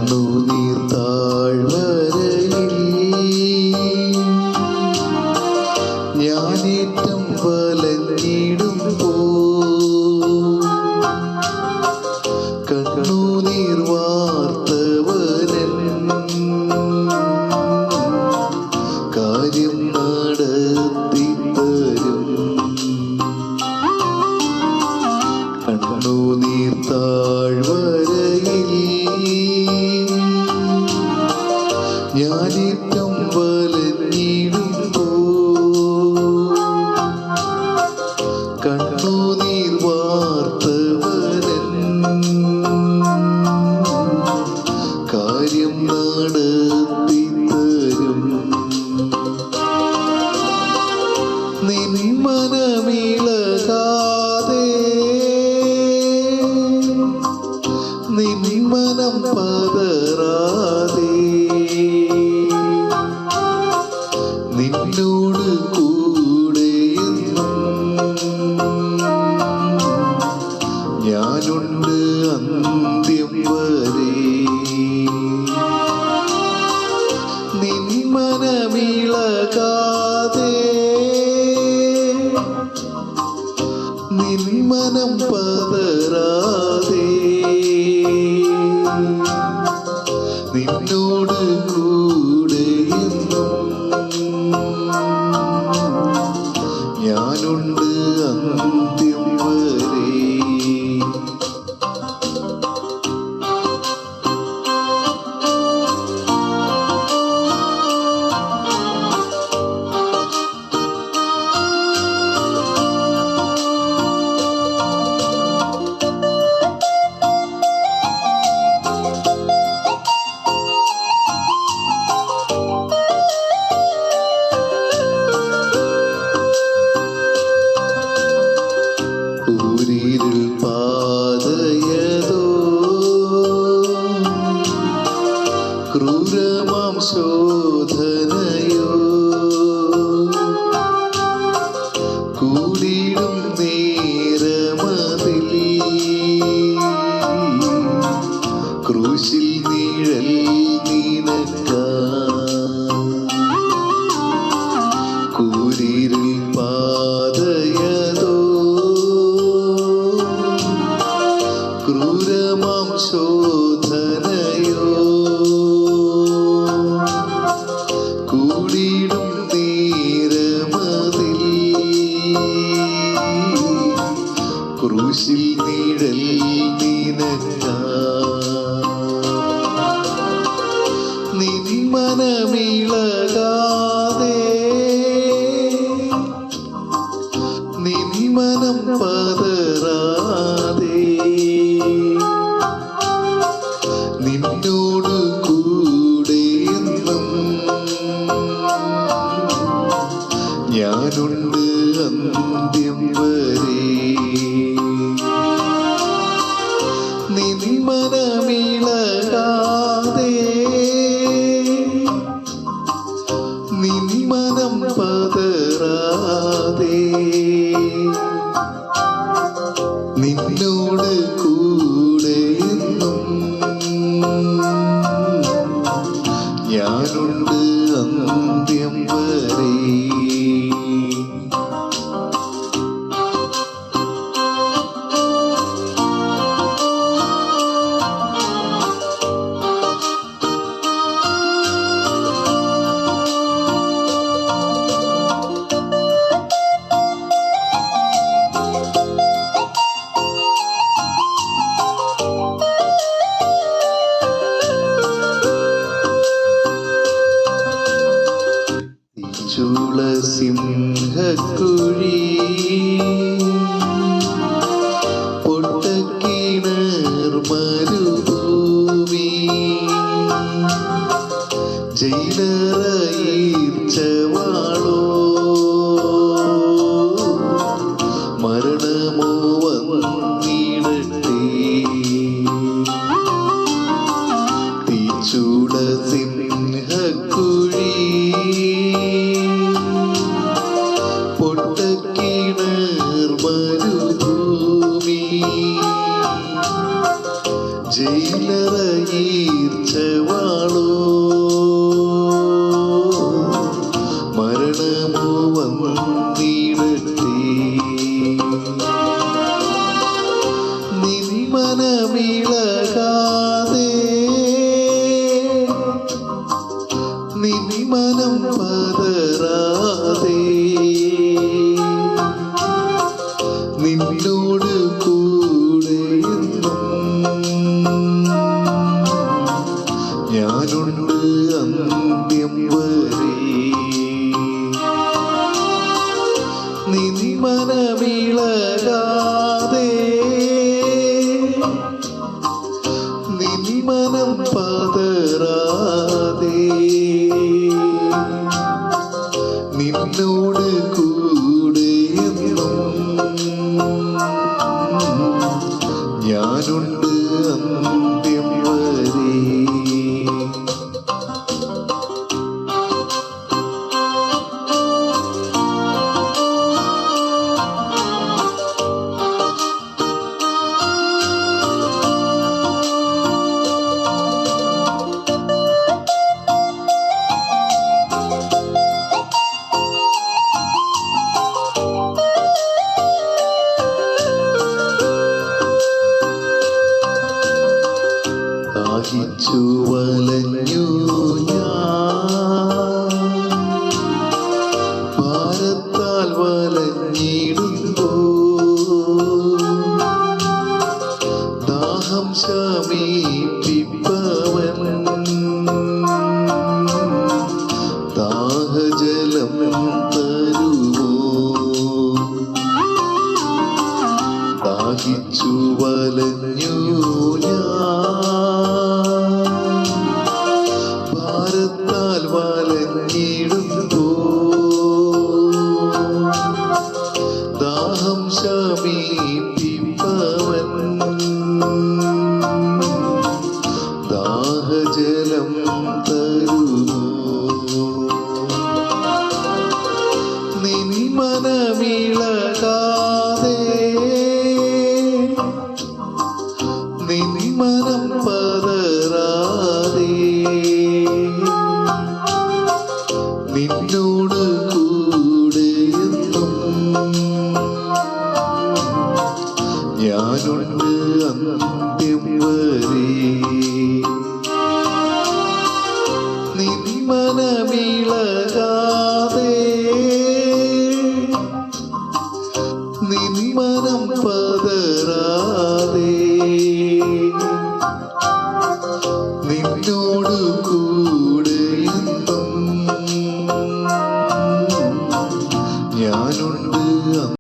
കണ്ണുനീർ താഴ്വരയിൽ ഞാനേറ്റം വലഞ്ഞിടുമ്പോ കണ്ണുനീർ വാർത്തവരൻ കാര്യം നടത്തിത്തരും. കണ്ണുനീർ താഴ്വരയിൽ ഞാനേറ്റം വലഞ്ഞിടുമ്പോ കണ്ണുനീർ വാർത്തവരൻ കാര്യം നടത്തിത്തരും. നിൻ മനമിളകാതെ നിൻ മനം പതറാതെ നിന്നോട് കൂടെയെന്നും ഞാനുണ്ട് അന്ത്യം വരെ. നിൻ മനമിളകാതെ നിൻ മനം പതറാതെ നിന്നോട് കൂടെയെന്നും ഞാനുണ്ട് അന്ത്യം വരെ. ൂരിരുൾ പാതയതോ ക്രൂരമാം ശോധനയോ കൂടിയിടും നേരമതിൽ ക്രൂശിൽ നിഴൽ നിനക്കാം. കൂരിരുൾ പാതയതോ ക്രൂരമാം ശോധനയോ കൂടിയിടും നേരമതിൽ ക്രൂശിൽ നിഴൽ നിനക്കാം. നിൻ മനമിളകാതെ നിൻ മനം പതറാതെ നിന്നോട് കൂടെയെന്നും ഞാനുണ്ട് അന്ത്യം വരെ. നിൻ മനമിളകാതെ നിൻ മനം പതറാതെ നിന്നോട് കൂടെയെന്നും ഞാനുണ്ട് അന്ത്യം വരെ. ചൂളസിംഹക്കുഴി പൊട്ടക്കിണർ മരുഭൂമി ജയിലറയിച്ചവാളോ മരണമോ വന്നിടട്ടെ. തീച്ചൂളസിംഹക്കുഴി പൊട്ടക്കിണർ മരുഭൂമി ജയിലറയീർച്ചവാളോ മരണമോ വന്നിടട്ടെ നിൻ മനമിളകാതെ നിൻ മനം പതറാതെ നിന്നോട് കൂടെയെന്നും ഞാനുണ്ട് അന്ത്യം വരെ നിൻ മനമിളകാതെ നിൻ മനം പതറാതെ നിന്നോട് കൂടെയെന്നും ഞാനുണ്ട് അന്ത്യം വരെ ദാഹിച്ചു വലഞ്ഞു ഞാൻ ഭാരത്താൽ വലഞ്ഞിടുമ്പോ ദാഹം ശമിപ്പിപ്പവൻ ദാഹജലം തരുമോ ദാഹിച്ചു വലഞ്ഞു ഭാരത്താൽ വലഞ്ഞിടുമ്പോ ദാഹം ശമിപ്പിപ്പവൻ ദാഹജലം തരുമോ നിൻ മനമിളകാതെ നിൻ മനം പതറാതെ നിന്നോട് കൂടെയെന്നും ഞാനുണ്ട് അന്ത്യം വരെ നിൻ മനമിളകാതെ നിൻ മനം പതറാതെ നിന്നോട്